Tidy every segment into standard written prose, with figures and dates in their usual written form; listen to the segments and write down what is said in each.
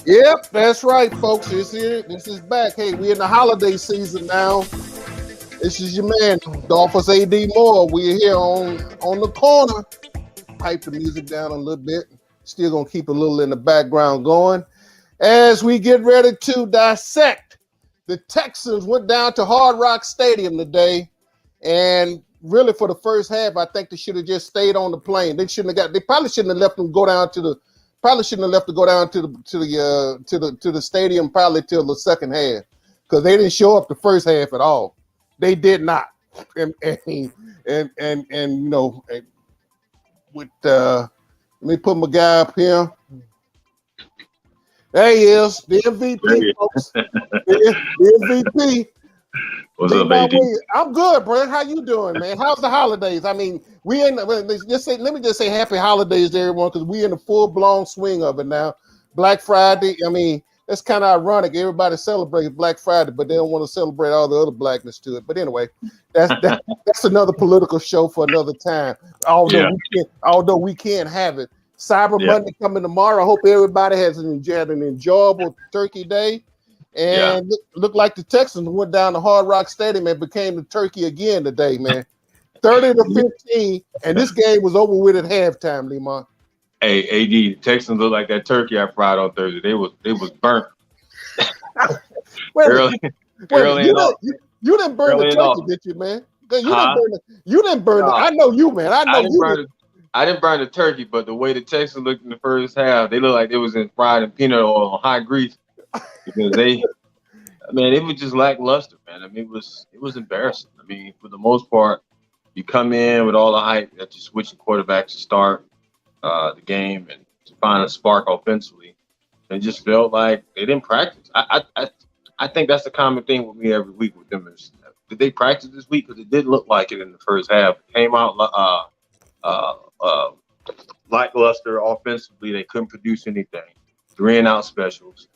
Yep, that's right, folks. This here. This is back. Hey, we're in the holiday season now. This is your man, Dolphins AD Moore. We're here on the corner. Pipe the music down a little bit. Still gonna keep a little in the background going as we get ready to dissect. The Texans went down to Hard Rock Stadium today, and really for the first half, I think they should have just stayed on the plane. They shouldn't have got. They probably shouldn't have left them go down to the. Probably shouldn't have left to go down to the stadium probably till the second half because they didn't show up the first half at all. They did not, and with let me put my guy up here. There he is, the MVP, folks. The MVP. What's up, AD? I'm good, bro. How you doing, man? How's the holidays? I mean, let me just say happy holidays to everyone because we in the full blown swing of it now. Black Friday. I mean, that's kind of ironic. Everybody celebrates Black Friday, but they don't want to celebrate all the other blackness to it. But anyway, that's another political show for another time. Although we can't have it. Cyber Monday coming tomorrow. I hope everybody has an enjoyable Turkey Day. And looked like the Texans went down to Hard Rock Stadium and became the turkey again today, man. 30-15, and this game was over with at halftime, Lemon. Hey, AD, the Texans look like that turkey I fried on Thursday. They was burnt. early you didn't burn the turkey, did you, man? You didn't burn it. I know you, man. I didn't burn the turkey, but the way the Texans looked in the first half, they looked like they was fried in peanut oil on high grease. Because it was just lackluster, man. I mean, it was embarrassing. I mean, for the most part, you come in with all the hype that you're switching quarterbacks to start the game and to find a spark offensively. It just felt like they didn't practice. I think that's the common thing with me every week with them is did they practice this week? Because it didn't look like it in the first half. It came out lackluster offensively. They couldn't produce anything. 3-and-out specials.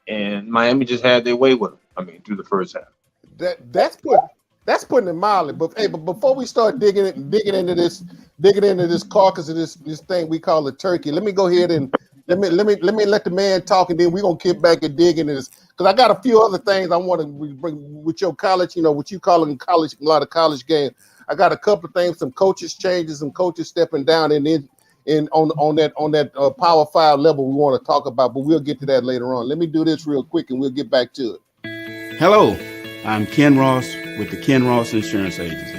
And Miami just had their way with them. I mean, through the first half. That's putting it mildly. But before we start digging into this carcass of this thing we call a turkey, let me go ahead and let me let the man talk, and then we're gonna get back and dig into this because I got a few other things I want to bring with your college. You know what you call in college, a lot of college games. I got a couple of things, some coaches changes, some coaches stepping down, and then. On that Power 5 level we want to talk about, but we'll get to that later on. Let me do this real quick and we'll get back to it. Hello, I'm Ken Ross with the Ken Ross Insurance Agency.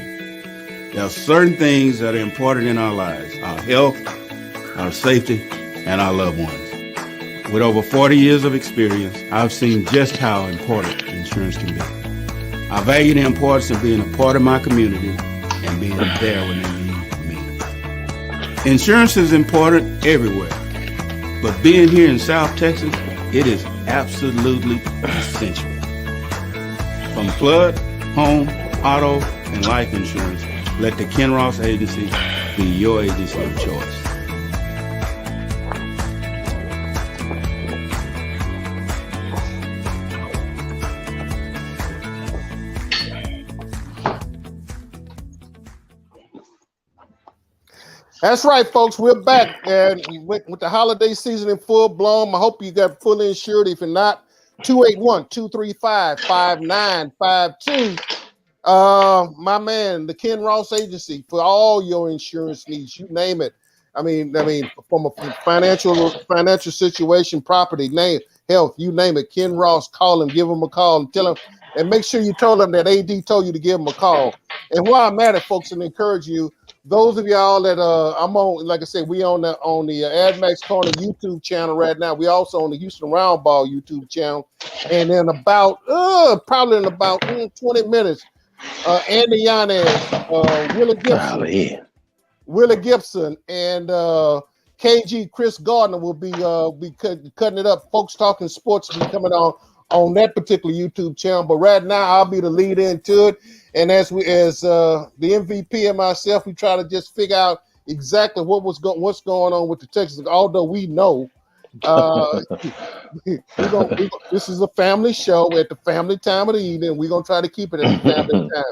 There are certain things that are important in our lives, our health, our safety, and our loved ones. With over 40 years of experience, I've seen just how important insurance can be. I value the importance of being a part of my community and being there when they need me. Insurance is important everywhere, but being here in South Texas, it is absolutely essential. From flood, home, auto, and life insurance, let the Ken Ross Agency be your agency of choice. That's right, folks. We're back and with the holiday season in full blown. I hope you got fully insured. If you're not, 281-235-5952. My man, the Ken Ross Agency for all your insurance needs. You name it. I mean, from a financial situation, property, name, health, you name it. Ken Ross, call him, give him a call, and tell him, and make sure you told him that AD told you to give him a call. And while I'm at it, folks, and encourage you. Those of y'all that I'm on, like I said, we on the AdMax Corner YouTube channel right now. We also on the Houston Roundball YouTube channel, and in about probably in about 20 minutes, Andy Yanez, Willie Gibson, and KG Chris Gardner will be cutting it up. Folks Talking Sports will be coming on that particular YouTube channel. But right now, I'll be the lead into it. And as the MVP and myself, we try to just figure out exactly what's going on with the Texans. Although we know this is a family show at the family time of the evening. We're gonna try to keep it at the family time.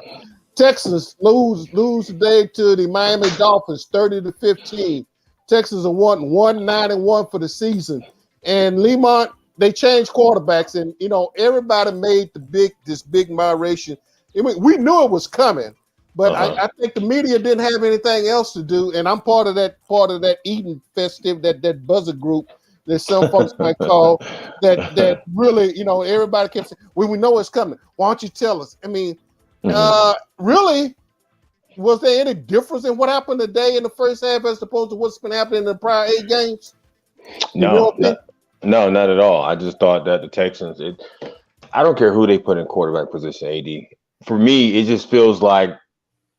Texans lose today to the Miami Dolphins, 30-15. Texans are 1-9-1 for the season. And Lemont, they changed quarterbacks, and everybody made this big moderation. I mean, we knew it was coming, but I think the media didn't have anything else to do. And I'm part of that eating festive, that buzzer group that some folks might call that really, everybody kept saying, well, we know it's coming. Why don't you tell us? I mean, really, was there any difference in what happened today in the first half as opposed to what's been happening in the prior 8 games? No, not at all. I just thought that the Texans, I don't care who they put in quarterback position, AD. For me, it just feels like,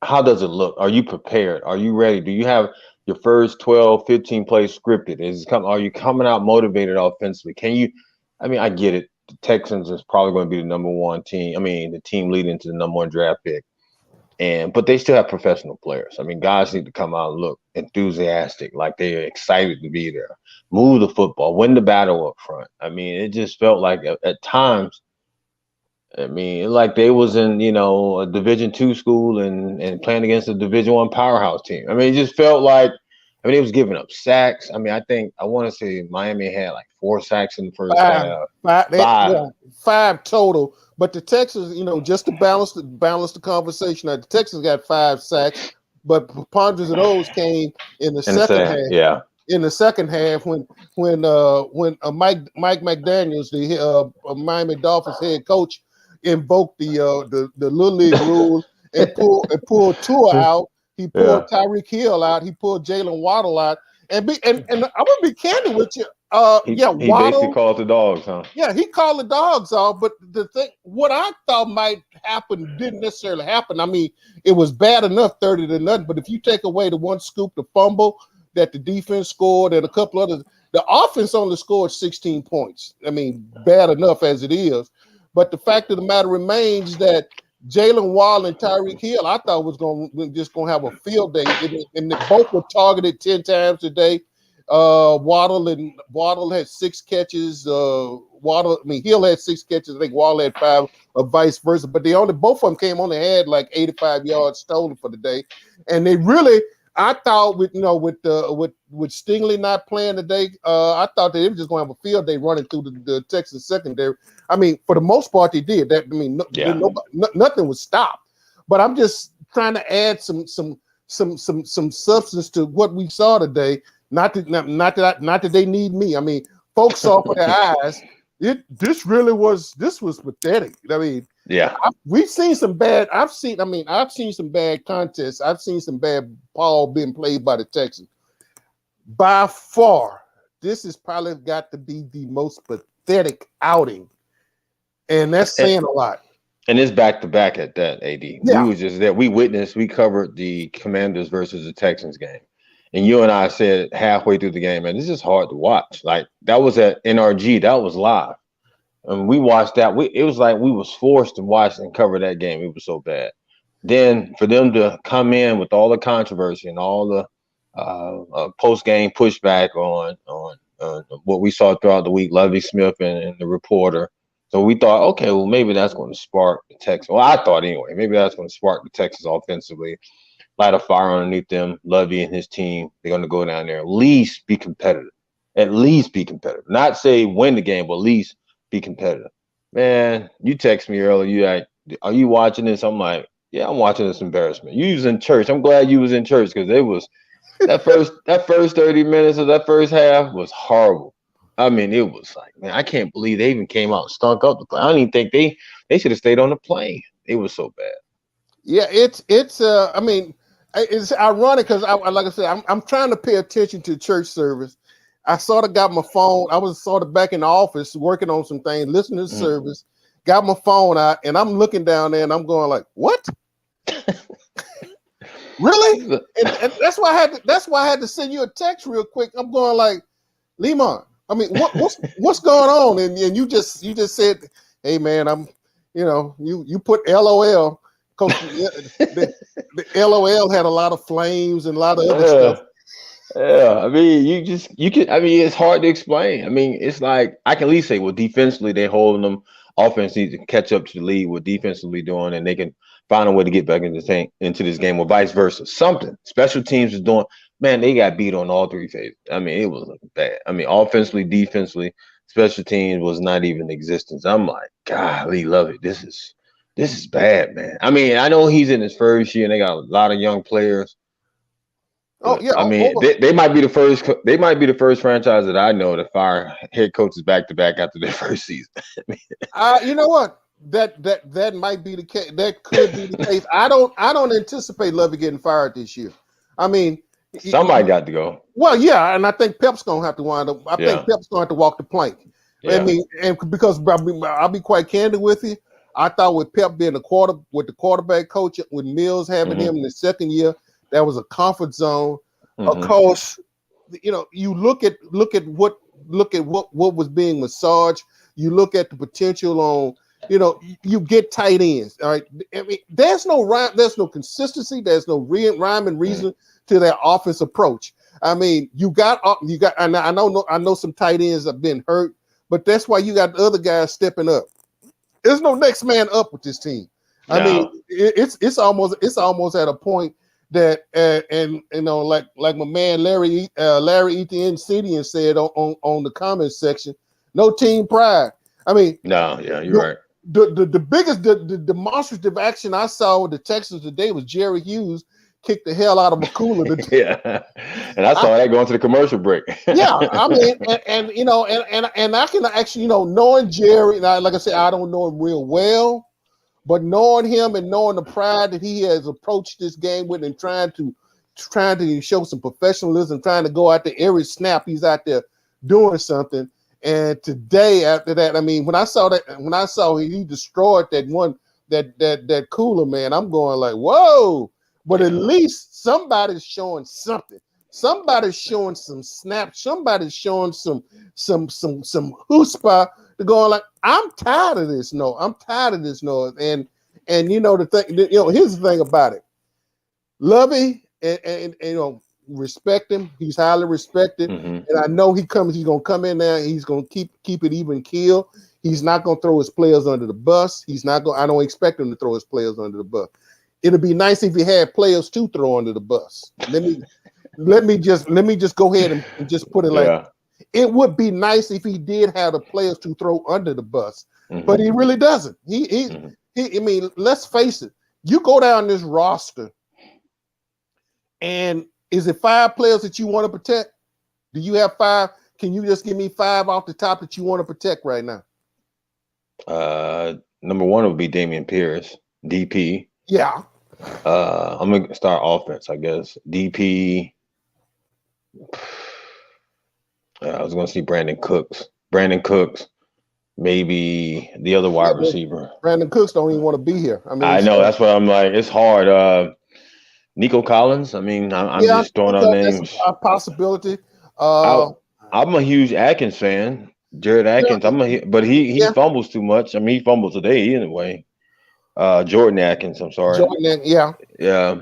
how does it look? Are you prepared? Are you ready? Do you have your first 12, 15 plays scripted? Are you coming out motivated offensively? I get it. The Texans is probably going to be the number one team. I mean, the team leading to the number one draft pick. But they still have professional players. I mean, guys need to come out and look enthusiastic, like they're excited to be there. Move the football, win the battle up front. I mean, it just felt like at times, like they was in, a Division II school and playing against a Division I powerhouse team. I mean, it just felt like, it was giving up sacks. I mean, I want to say Miami had like 4 sacks in the first half. Five total. But the Texans, just to balance the conversation, the Texans got 5 sacks, but preponderance of those came in the second half. Yeah. In the second half, when Mike McDaniels, the Miami Dolphins head coach, invoked the Little League rule and pulled Tua out. He pulled Tyreek Hill out. He pulled Jalen Waddle out. And I'm gonna be candid with you. He Waddle, basically called the dogs, huh? Yeah, he called the dogs off. But the thing, what I thought might happen, didn't necessarily happen. I mean, it was bad enough, 30-0. But if you take away the one scoop, the fumble that the defense scored, and a couple others, the offense only scored 16 points. I mean, bad enough as it is. But the fact of the matter remains that Jalen Waddle and Tyreek Hill, I thought was just going to have a field day, and they both were targeted 10 times today. Waddle had 6 catches. Hill had 6 catches. I think Waddle had 5, or vice versa. But both of them came on. They had like 85 yards stolen for the day, and they really. I thought with Stingley not playing today, I thought they were just going to have a field day running through the Texas secondary. I mean, for the most part, they did that. I mean, nothing was stopped. But I'm just trying to add some substance to what we saw today. Not that they need me. I mean, folks saw for their eyes. This was pathetic. I mean, we've seen some bad. I've seen some bad contests. I've seen some bad ball being played by the Texans. By far, this has probably got to be the most pathetic outing, and that's saying a lot. And it's back to back at that. AD, we was just there. We covered the Commanders versus the Texans game, and you and I said halfway through the game, man, this is hard to watch. Like that was at NRG. That was live. And we watched that. It was like we was forced to watch and cover that game. It was so bad. Then for them to come in with all the controversy and all the post-game pushback on what we saw throughout the week, Lovie Smith and the reporter. So we thought, okay, well, maybe that's going to spark the Texans. Well, I thought anyway, maybe that's going to spark the Texans offensively, light a fire underneath them. Lovie and his team, they're going to go down there, at least be competitive. Not say win the game, but at least be competitive. Man, you text me earlier. You like, are you watching this? I'm like, yeah, I'm watching this embarrassment. You was in church. I'm glad you was in church because it was that first 30 minutes of that first half was horrible. I mean, it was like, man, I can't believe they even came out and stunk up the plane. I don't even think they should have stayed on the plane. It was so bad. Yeah, it's ironic because like I said, I'm trying to pay attention to church service. I sort of got my phone. I was sort of back in the office working on some things, listening to the service, got my phone out, and I'm looking down there and I'm going like, what? Really? And that's why I had to send you a text real quick. I'm going like, Lemon, I mean, what's going on? And you just said, hey man, you put LOL. Coach, the LOL had a lot of flames and a lot of other stuff. Yeah, I mean, it's hard to explain. I mean, it's like, I can at least say, well, defensively, they're holding them. Offense needs to catch up to the lead what defensively doing, and they can find a way to get back into this game or vice versa. Something. Special teams is doing, man, they got beat on all three phases. I mean, it was looking bad. I mean, offensively, defensively, special teams was not even in existence. I'm like, golly, love it. This is bad, man. I mean, I know he's in his first year and they got a lot of young players. Oh yeah, I mean, they might be the first. They might be the first franchise that I know to fire head coaches back to back after their first season. you know what? That might be the case. That could be the case. I don't anticipate Lovey getting fired this year. I mean, somebody got to go. Well, yeah, and I think Pep's gonna have to wind up. I think Pep's gonna have to walk the plank. Yeah. I mean, and because I'll be quite candid with you. I thought with Pep being the quarterback coach, with Mills having him in the second year, that was a comfort zone. Of course, you know, you look at what was being massaged. You look at the potential on, you know, you get tight ends. All right, I mean, there's no rhyme, there's no consistency, there's no rhyme and reason to their offense approach. I mean, you got. And I know some tight ends have been hurt, but that's why you got the other guys stepping up. There's no next man up with this team. I mean, it's almost at a point that and you know, like my man Larry Etienne Cedian said on the comments section, no team pride. I mean, you're right. The biggest demonstrative action I saw with the Texans today was Jerry Hughes kicked the hell out of McCullough. Yeah, and I saw that going to the commercial break. Yeah, I mean, and you know, and I can actually, you know, knowing Jerry, like I said, I don't know him real well, but knowing him and knowing the pride that he has approached this game with, and trying to show some professionalism, trying to go out there every snap, he's out there doing something. And today, after that, I mean, when I saw he destroyed that cooler, man, I'm going like, whoa. But at least somebody's showing something. Somebody's showing some snaps. Somebody's showing some chutzpah. They're going like, I'm tired of this. No, I'm tired of this noise. And you know the thing. You know, here's the thing about it. Lovey and you know, respect him. He's highly respected, and I know he's gonna come in there. He's gonna keep it even keel. He's not gonna throw his players under the bus. I don't expect him to throw his players under the bus. It'd be nice if he had players to throw under the bus. Let me just go ahead and just put it like it would be nice if he did have the players to throw under the bus, but he really doesn't. I mean, let's face it. You go down this roster, and is it 5 players that you want to protect? Do you have 5? Can you just give me 5 off the top that you want to protect right now? Number 1 would be Damian Pierce, DP. Yeah. I'm gonna start offense, I guess. DP. I was gonna see Brandon Cooks. Maybe the other wide receiver. Brandon Cooks don't even want to be here. I mean, I know that's what I'm like. It's hard. Nico Collins. I mean, I'm just throwing out names. That's a possibility. I'm a huge Atkins fan. Jared Atkins. But he fumbles too much. I mean, he fumbled today anyway. Jordan Atkins. I'm sorry. Jordan, yeah. Yeah.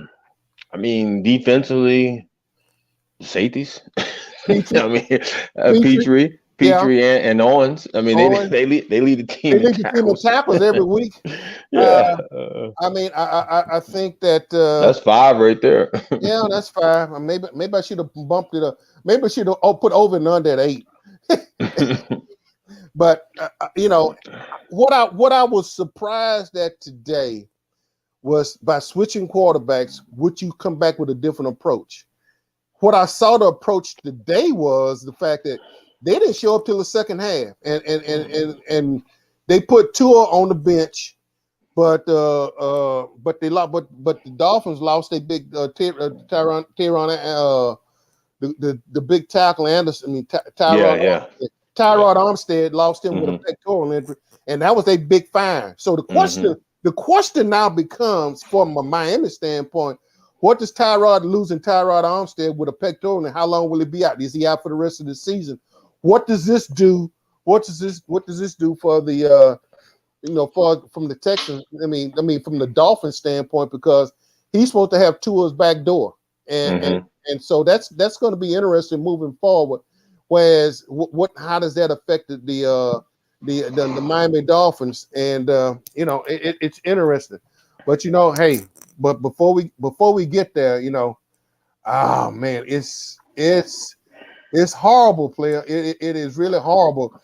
I mean, defensively, safeties. I mean, Petrie and Owens. I mean, they lead the team. They lead the team in tackles every week. Yeah. I mean, I think that that's 5 right there. Yeah, that's 5. Maybe I should have bumped it up. Maybe I should have put over and under at 8. But you know, what I was surprised at today was by switching quarterbacks, would you come back with a different approach? What I saw the approach today was the fact that they didn't show up till the second half, and they put Tua on the bench, but the Dolphins lost a big Tyron the big tackle Anderson. I mean Tyrod Armstead lost him with a pectoral injury, and that was a big fine. So the question now becomes, from a Miami standpoint, what does Tyrod Armstead with a pectoral, and how long will he be out? Is he out for the rest of the season? What does this do? What does this do for the from the Texans? I mean from the Dolphins standpoint, because he's supposed to have Tua's back door, and so that's going to be interesting moving forward. Whereas, how does that affect the Miami Dolphins? And you know, it's interesting. But you know, hey, but before we get there, you know, Oh man, it's horrible, player. It is really horrible.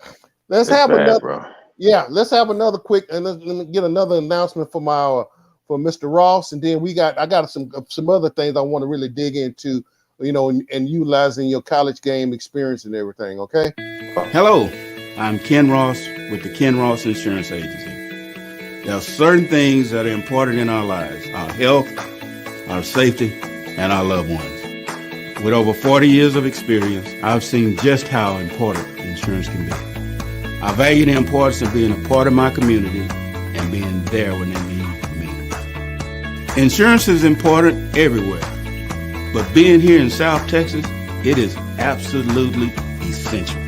Let's It's have bad, another. bro. Yeah, let's have another quick and let me get another announcement from our for Mr. Ross, and then I got some other things I want to really dig into, and utilizing your college game experience and everything. Okay. Hello, I'm Ken Ross with the Ken Ross Insurance Agency. There are certain things that are important in our lives: our health, our safety, and our loved ones. With over 40 years of experience, I've seen just how important insurance can be. I value the importance of being a part of my community and being there when they need me. Insurance is important everywhere, but being here in South Texas, it is absolutely essential.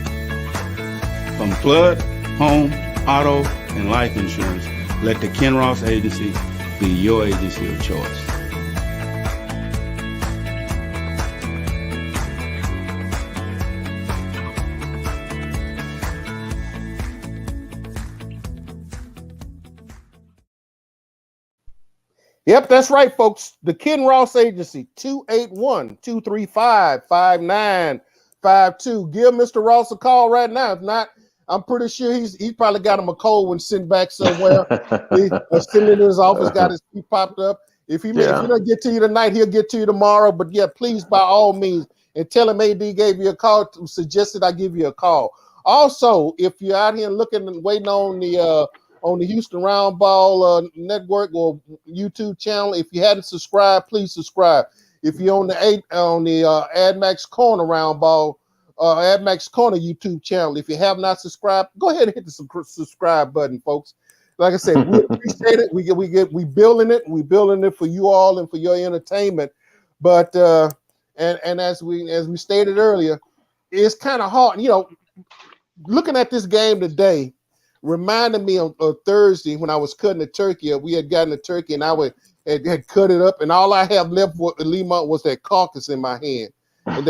From flood, home, auto, and life insurance, let the Ken Ross Agency be your agency of choice. Yep, that's right, folks. The Ken Ross Agency, 281-235-5952. Give Mr. Ross a call right now. If not, I'm pretty sure he's probably got him a cold one sitting back somewhere. He's sitting in his office, got his feet popped up. If he don't get to you tonight, he'll get to you tomorrow. But yeah, please, by all means, and tell him AD gave you a call, suggested I give you a call. Also, if you're out here looking and waiting on the Houston Roundball Network or YouTube channel, if you hadn't subscribed, please subscribe. If you're on the AdMax Corner Roundball, AdMax Corner YouTube channel, if you have not subscribed, go ahead and hit the subscribe button, folks. Like I said, we appreciate it. We building it. We building it for you all and for your entertainment. But and as we stated earlier, it's kind of hard. Looking at this game today reminded me of Thursday when I was cutting the turkey. We had gotten the turkey and I had cut it up, and all I have left for Lima was that carcass in my hand, and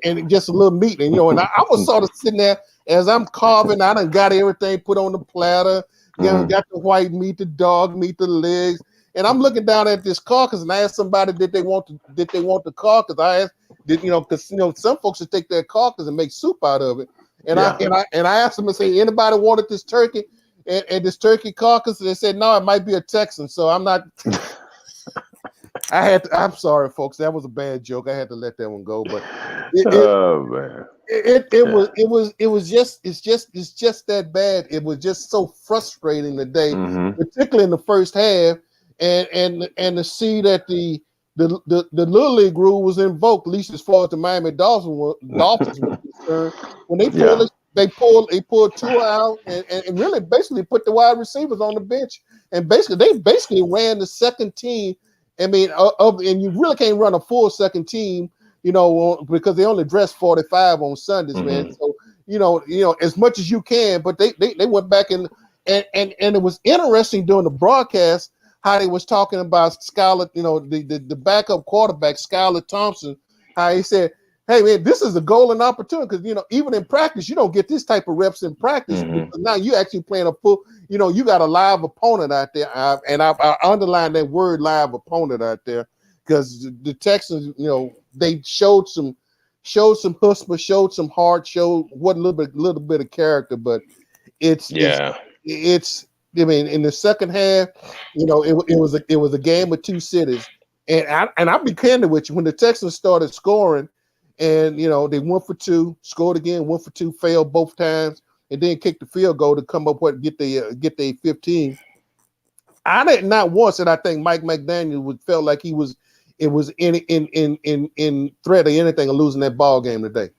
and just a little meat. And and I was sort of sitting there as I'm carving. I done got everything put on the platter. Got the white meat, the dog meat, the legs, and I'm looking down at this carcass. And I asked somebody, did they want the carcass? I asked, because some folks would take their carcass and make soup out of it. And I asked them and say, anybody wanted this turkey and this turkey carcass? And they said, no, it might be a Texan. So I'm not. I'm sorry, folks. That was a bad joke. I had to let that one go. But it's just that bad. It was just so frustrating today, particularly in the first half, and to see that the Little League rule was invoked, at least as far as the Miami Dolphins were concerned. When they pulled Tua out and really basically put the wide receivers on the bench, and they ran the second team. I mean, and you really can't run a full second team, because they only dress 45 on Sundays, man. So as much as you can, but they went back and it was interesting during the broadcast how they was talking about Skylar, the backup quarterback, Skylar Thompson, how he said, hey, man, this is a golden opportunity because, even in practice, you don't get this type of reps in practice. Because now you actually playing a full, you got a live opponent out there. And I underline that word live opponent out there because the Texans, they showed some chutzpah, showed some heart, showed what a little bit of character, but it's I mean, in the second half, it was a game of two cities, and I'll be candid with you. When the Texans started scoring, and they went for two, scored again, went for two, failed both times, and then kicked the field goal to come up with get the 15. I did not once, and I think Mike McDaniel felt like it was in threat of anything of losing that ball game today.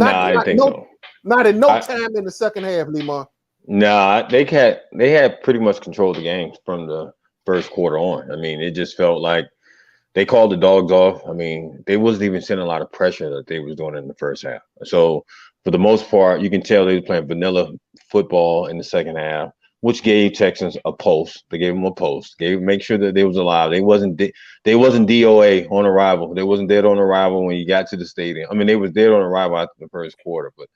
I didn't think so. Not in no time in the second half, Lemar. Nah, they had pretty much controlled the game from the first quarter on. I mean, it just felt like they called the dogs off. I mean, they wasn't even sending a lot of pressure that they was doing in the first half. So for the most part, you can tell they were playing vanilla football in the second half, which gave Texans a pulse. They gave them a pulse. Make sure that they was alive. They wasn't DOA on arrival. They wasn't dead on arrival when you got to the stadium. I mean, they was dead on arrival after the first quarter, but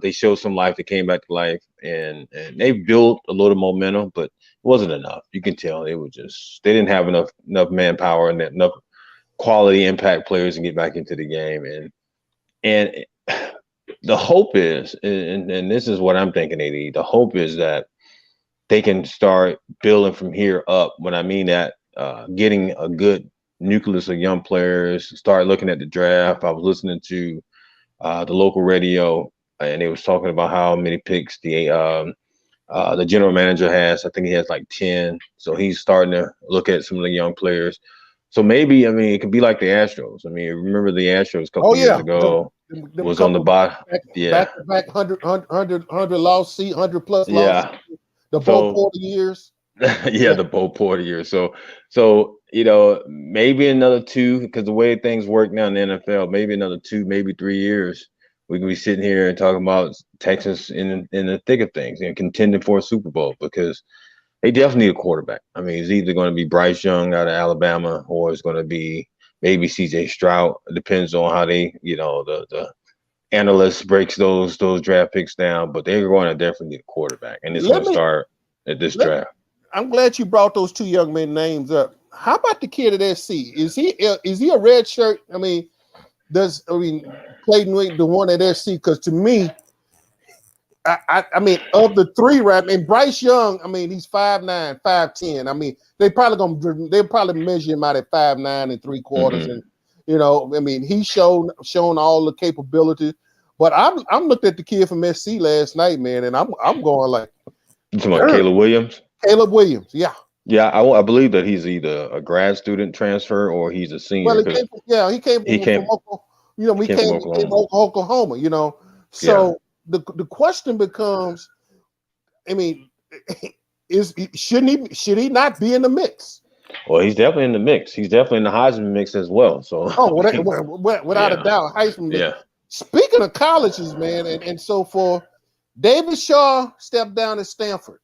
they showed some life. They came back to life, and they built a little momentum, but it wasn't enough. You can tell they didn't have enough manpower and enough quality impact players and get back into the game. And the hope is, and this is what I'm thinking, AD, the hope is that they can start building from here up. When I mean that, getting a good nucleus of young players, start looking at the draft. I was listening to the local radio, and they was talking about how many picks the general manager has. I think he has like 10. So he's starting to look at some of the young players. So maybe, I mean, it could be like the Astros. I mean, remember the Astros a couple years ago them was on the bottom. Back to back 100 loss season, 100 plus loss. Yeah. The Bo Porter years. Yeah, the Bo Porter years. So maybe another 2, because the way things work now in the NFL, maybe another 2, maybe 3 years, we can be sitting here and talking about Texas in the thick of things and contending for a Super Bowl, because they definitely need a quarterback. I mean, it's either going to be Bryce Young out of Alabama, or it's going to be maybe C.J. Stroud. It depends on how they, the analysts breaks those draft picks down. But they're going to definitely need a quarterback, and it's going to start at this draft. I'm glad you brought those 2 young men names up. How about the kid at SC? Is he a red shirt? I mean, Clayton, the one at SC? Because to me, I mean, of the 3, right? And Bryce Young, I mean, he's 5'9", 5'10". I mean, they'll probably measure him out at 5'9 3/4, and I mean, he's shown all the capabilities. But I'm looked at the kid from SC last night, man, and I'm going like, you talking about Caleb Williams? Caleb Williams, yeah. Yeah, I believe that he's either a grad student transfer or he's a senior. Well, he came from Oklahoma. So the question becomes, I mean, should he not be in the mix? Well, he's definitely in the mix. He's definitely in the Heisman mix as well. So without a doubt, Heisman mix. Yeah. Speaking of colleges, man, and so forth, David Shaw stepped down at Stanford.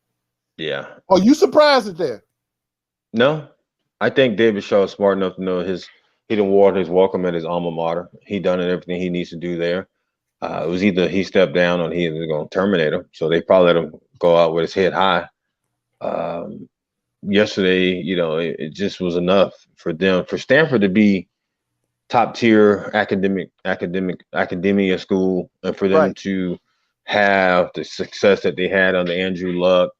Yeah. Are you surprised at that? No, I think David Shaw is smart enough to know he didn't warrant his welcome at his alma mater. He done everything he needs to do there. It was either he stepped down or he was going to terminate him. So they probably let him go out with his head high. Yesterday, it just was enough for Stanford to be top tier academia school, and for them to have the success that they had under Andrew Luck,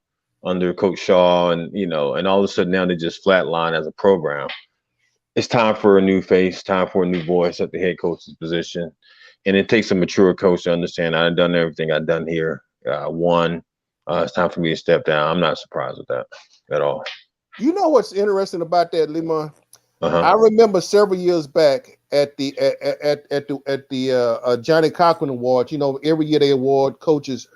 under Coach Shaw, and and all of a sudden now they just flatline as a program. It's time for a new face, time for a new voice at the head coach's position. And it takes a mature coach to understand I've done everything I've done here. It's time for me to step down. I'm not surprised with that at all. You know what's interesting about that, Lemon? I remember several years back at the Johnny Cochran Awards. Every year they award coaches.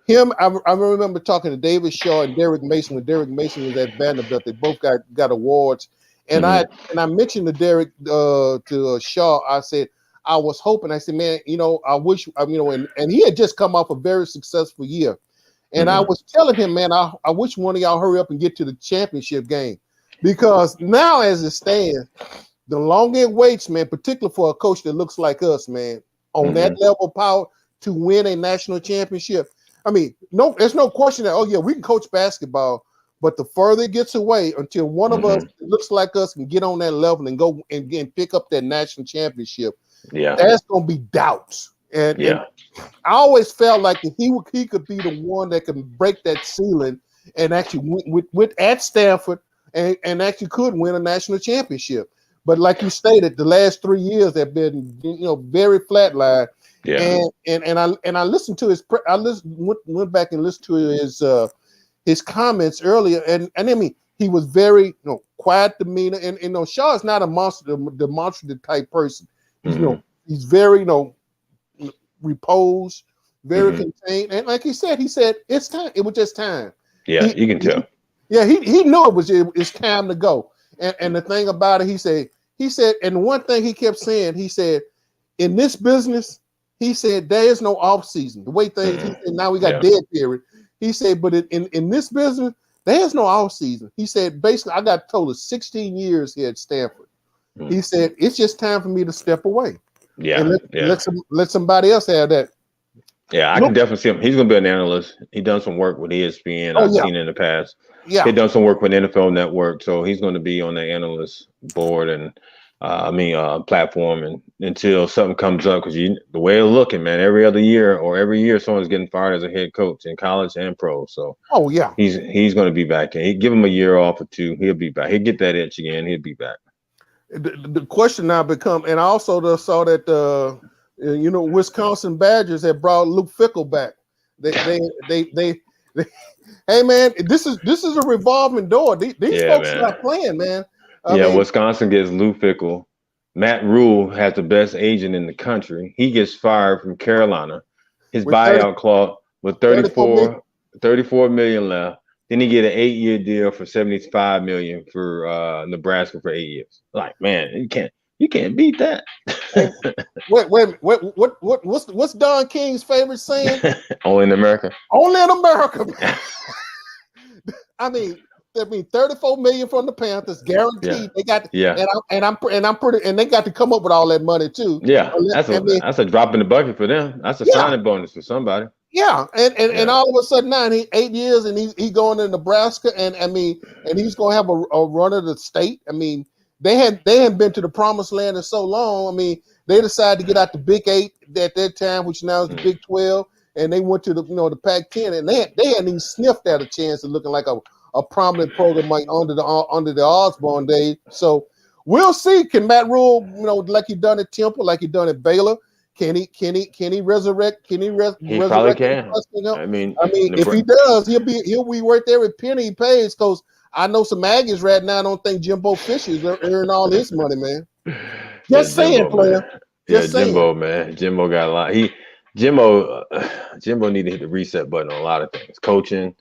I remember talking to David Shaw and Derek Mason when Derek Mason was at Vanderbilt. They both got awards, and I mentioned to Derek to Shaw. I said I was hoping. I said, man, I wish and he had just come off a very successful year, and I was telling him, man, I wish one of y'all hurry up and get to the championship game, because now as it stands, the longer it waits, man, particularly for a coach that looks like us, man, on that level of power to win a national championship. I mean, there's no question that, we can coach basketball, but the further it gets away until one of us that looks like us can get on that level and go and pick up that national championship, that's going to be doubts. And I always felt like if he could be the one that can break that ceiling and actually with at Stanford and actually could win a national championship. But like you stated, the last 3 years have been, very flatline. Yeah, and I listened to went back and listened to his comments earlier, and I mean he was very quiet demeanor, and Shaw is not a demonstrative type person. He's very reposed, very contained, and like he said it's time. It was just time. Yeah, you can tell. He knew it's time to go. And the thing about it, he said, and one thing he kept saying, he said, in this business, he said, there is no off season. The way things, he said, now we got dead period. He said, but in this business, there's no off season. He said, basically, I got told of 16 years here at Stanford. He said, it's just time for me to step away. And let somebody else have that. Yeah, I can definitely see him. He's going to be an analyst. He done some work with ESPN. I've seen in the past. Yeah, he done some work with NFL Network, so he's going to be on the analyst board, and platform, and until something comes up, because the way it's looking, man, every other year or every year someone's getting fired as a head coach in college and pro. So Oh yeah, he's going to be back. And give him a year off or two, he'll be back. He'll get that itch again. He'll be back. the question now become, and I also saw that Wisconsin Badgers had brought Luke Fickell back. They hey man, this is a revolving door. These folks man. not playing, man. Wisconsin gets Lou Fickell. Matt Rule has the best agent in the country. He gets fired from Carolina. His buyout clause with 34 million left. Then he get an 8-year deal for $75 million for Nebraska for 8 years. Like, man, you can't beat that. What's Don King's favorite saying? Only in America. Only in America. I mean, 34 million from the Panthers, guaranteed. Yeah. They got, yeah, and they got to come up with all that money too. Yeah, that's a drop in the bucket for them. That's a signing bonus for somebody. Yeah, and all of a sudden now he 8 years and he going to Nebraska, and he's gonna have a run of the state. I mean, they hadn't been to the promised land in so long. I mean, they decided to get out the Big 8 at that time, which now is the Big 12, and they went to the Pac-10, and they hadn't even sniffed at a chance of looking like a prominent program like under the Osborne days. So we'll see. Can Matt Rule, like he done at Temple, like he done at Baylor? Can he resurrect? He probably can. I mean, if he does, he'll be worth every penny he pays. Because I know some Aggies right now don't think Jimbo Fisher's earning all his money, man. Just saying, player. Just saying. Jimbo, man. Jimbo got a lot. Jimbo need to hit the reset button on a lot of things. Coaching,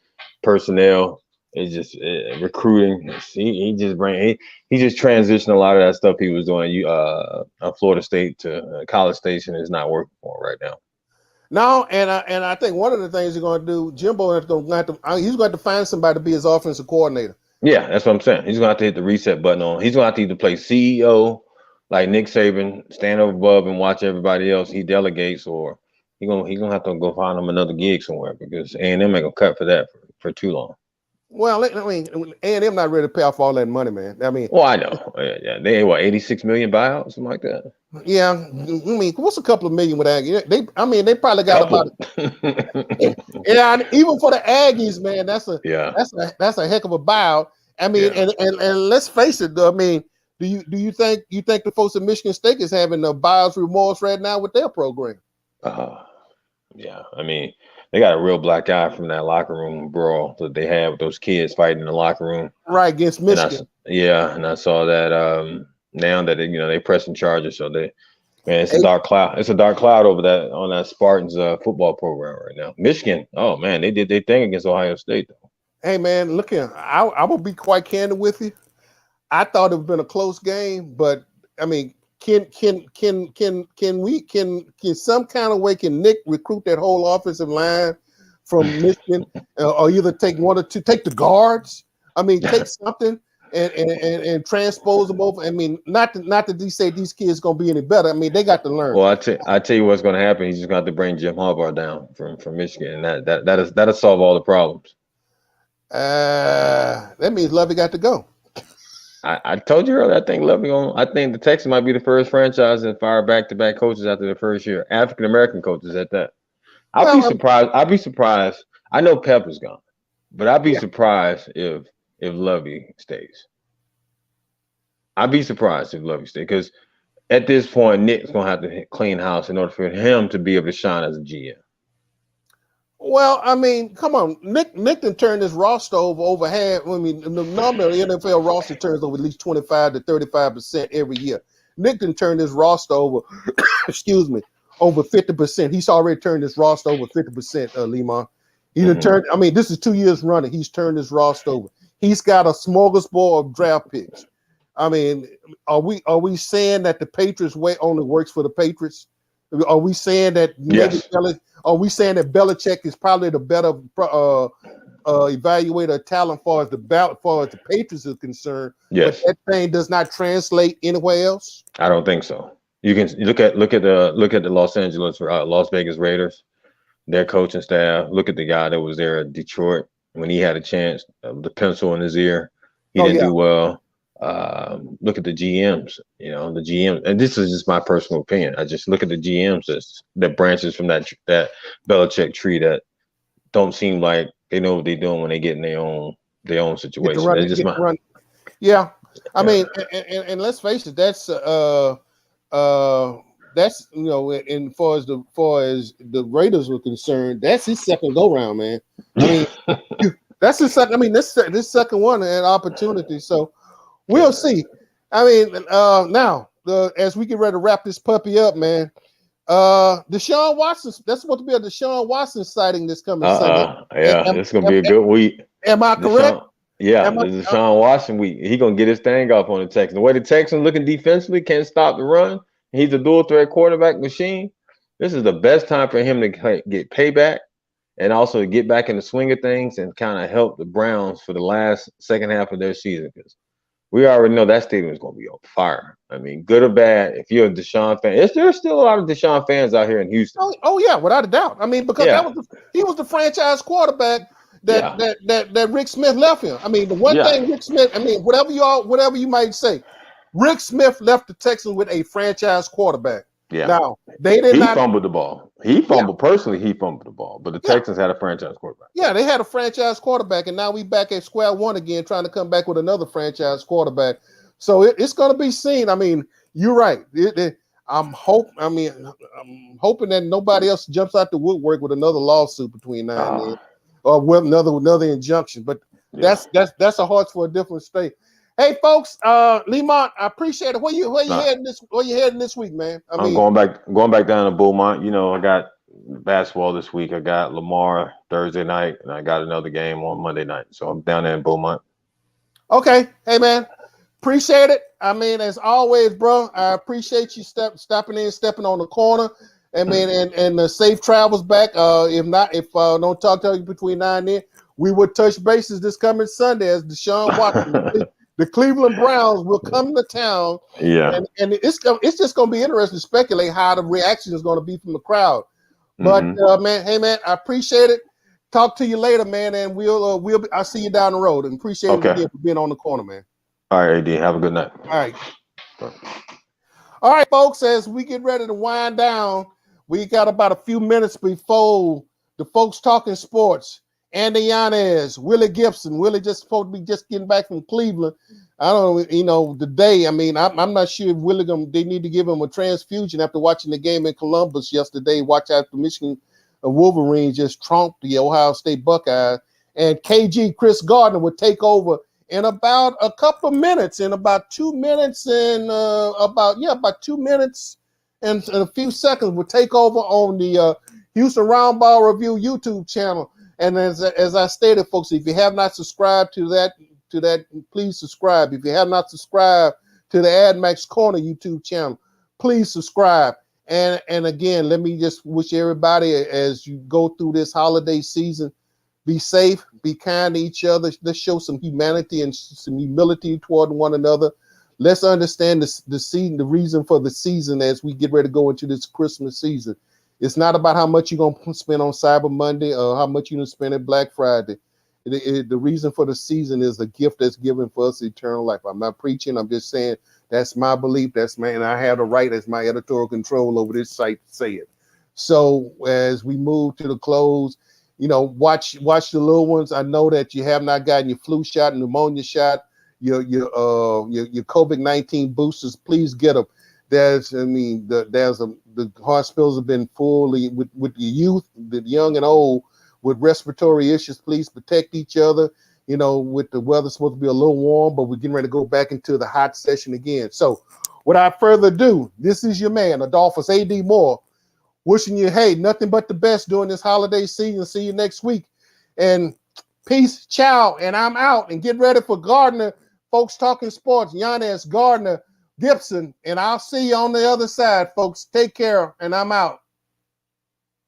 personnel. It's just recruiting. He just transitioned a lot of that stuff he was doing. Florida State to College Station is not working for him right now. No, and I think one of the things he's going to do, Jimbo he's going to have to find somebody to be his offensive coordinator. Yeah, that's what I'm saying. He's going to have to hit the reset button on. He's going to have to either play CEO like Nick Saban, stand over above and watch everybody else. He delegates, or he's gonna have to go find him another gig somewhere, because A&M ain't gonna cut for that for too long. Well, I mean, A&M not ready to pay off all that money, man. I mean, well, I know. Yeah, they had 86 million buyout, something like that. Yeah, I mean, what's a couple of million with Aggies? They probably got about. Yeah, even for the Aggies, man, that's a heck of a buyout. I mean, and let's face it, I mean, do you think the folks at Michigan State is having a buyer's remorse right now with their program? Yeah, I mean, they got a real black eye from that locker room brawl that they had with those kids fighting in the locker room, right, against Michigan. And I saw that now that they pressing charges, so it's a dark cloud. It's a dark cloud over that on that Spartans football program right now. Michigan, oh man, they did their thing against Ohio State though. Hey man, look here, I will be quite candid with you. I thought it would have been a close game, but I mean, can some kind of way can Nick recruit that whole offensive line from Michigan, or either take one or two, take the guards? I mean, take something and transpose them over. I mean, not that they say these kids gonna be any better. I mean, they got to learn. Well, I tell you what's gonna happen. He's just gonna have to bring Jim Harbaugh down from Michigan, and that'll solve all the problems. That means Lovey got to go. I told you earlier, I think the Texans might be the first franchise that fire back-to-back coaches after the first year. African-American coaches at that. I'd be surprised. I know Pep is gone, but I'd be surprised if Lovey stays. I'd be surprised if Lovey stays, because at this point, Nick's going to have to clean house in order for him to be able to shine as a GM. Well, I mean, come on. Nick done turned his roster over half. I mean, the nominal NFL roster turns over at least 25 to 35% every year. Nick done turned his roster over, over 50%. He's already turned his roster over 50%, Lemon. He done turned, I mean, this is 2 years running. He's turned his roster over. He's got a smorgasbord of draft picks. I mean, are we saying that the Patriots way only works for the Patriots? Are we saying that Are we saying that Belichick is probably the better evaluator of talent far as the Patriots is concerned? Yes, but that thing does not translate anywhere else. I don't think so. You can look at the Las Vegas Raiders, their coaching staff. Look at the guy that was there at Detroit when he had a chance, the pencil in his ear. He didn't do well. look at the GMs. You know, the GM, and this is just my personal opinion. I just look at the GMs that branches from that Belichick tree that don't seem like they know what they're doing when they get in their own situation. That's just my run. Yeah, I mean, and let's face it, that's and far as the Raiders were concerned, that's his second go round, man. I mean, that's his second. I mean, this second one an opportunity. So we'll see. I mean, now as we get ready to wrap this puppy up, man. Deshaun Watson. That's supposed to be a Deshaun Watson sighting this coming Sunday. Yeah, it's gonna be a good week. Am I correct? Yeah, this is Deshaun Watson week. He gonna get his thing off on the Texans. The way the Texans looking defensively, can't stop the run. He's a dual threat quarterback machine. This is the best time for him to get payback and also to get back in the swing of things and kind of help the Browns for the second half of their season, because we already know that stadium is going to be on fire. I mean, good or bad, if you're a Deshaun fan, there's still a lot of Deshaun fans out here in Houston. Oh yeah, without a doubt. I mean, because he was the franchise quarterback that Rick Smith left him. I mean, the one thing Rick Smith, I mean, whatever you might say, Rick Smith left the Texans with a franchise quarterback. Yeah. Now they did not fumbled the ball. He fumbled personally. He fumbled the ball, but the Texans had a franchise quarterback. Yeah, they had a franchise quarterback, and now we back at square one again, trying to come back with another franchise quarterback. So it's going to be seen. I mean, you're right. I'm hoping that nobody else jumps out the woodwork with another lawsuit between now and then, or with another injunction. But that's a horse for a different state. Hey folks, Lemont, I appreciate it. Where you heading this week, man? I'm going back down to Beaumont. You know, I got basketball this week. I got Lamar Thursday night, and I got another game on Monday night. So I'm down there in Beaumont. Okay, hey man, appreciate it. I mean, as always, bro, I appreciate you stepping on the corner. I mean, and safe travels back. If don't talk to you between now and then, we will touch bases this coming Sunday as Deshaun Watson. The Cleveland Browns will come to town, and it's just going to be interesting to speculate how the reaction is going to be from the crowd. But man, I appreciate it. Talk to you later, man, and I'll see you down the road. And appreciate you for being on the corner, man. All right, AD, have a good night. All right, folks. As we get ready to wind down, we got about a few minutes before the folks talking sports. Andy Yanez, Willie Gibson. Willie just supposed to be just getting back from Cleveland. I don't know, today. I mean, I'm not sure if Willie they need to give him a transfusion after watching the game in Columbus yesterday. Watch out, the Michigan Wolverines just trumped the Ohio State Buckeyes. And KG, Chris Gardner, would take over in about a couple of minutes, in about 2 minutes and about 2 minutes and a few seconds, will take over on the Houston Roundball Review YouTube channel. And as I stated, folks, if you have not subscribed to that, please subscribe. If you have not subscribed to the AdMax Corner YouTube channel, please subscribe. And again, let me just wish everybody, as you go through this holiday season, be safe, be kind to each other. Let's show some humanity and some humility toward one another. Let's understand the reason for the season as we get ready to go into this Christmas season. It's not about how much you're going to spend on Cyber Monday or how much you're going to spend at Black Friday. The reason for the season is a gift that's given for us eternal life. I'm not preaching. I'm just saying that's my belief. And I have the right as my editorial control over this site to say it. So as we move to the close, watch the little ones. I know that you have not gotten your flu shot, pneumonia shot, your COVID-19 boosters. Please get them. The hospitals have been fully with the youth, the young and old, with respiratory issues. Please protect each other. With the weather supposed to be a little warm, but we're getting ready to go back into the hot session again. So without further ado, this is your man, Adolphus A.D. Moore, wishing you, hey, nothing but the best during this holiday season. See you next week. And peace, ciao, and I'm out. And get ready for Gardner, folks talking sports, Yanez, Gardner, Gibson, and I'll see you on the other side, folks. Take care, and I'm out.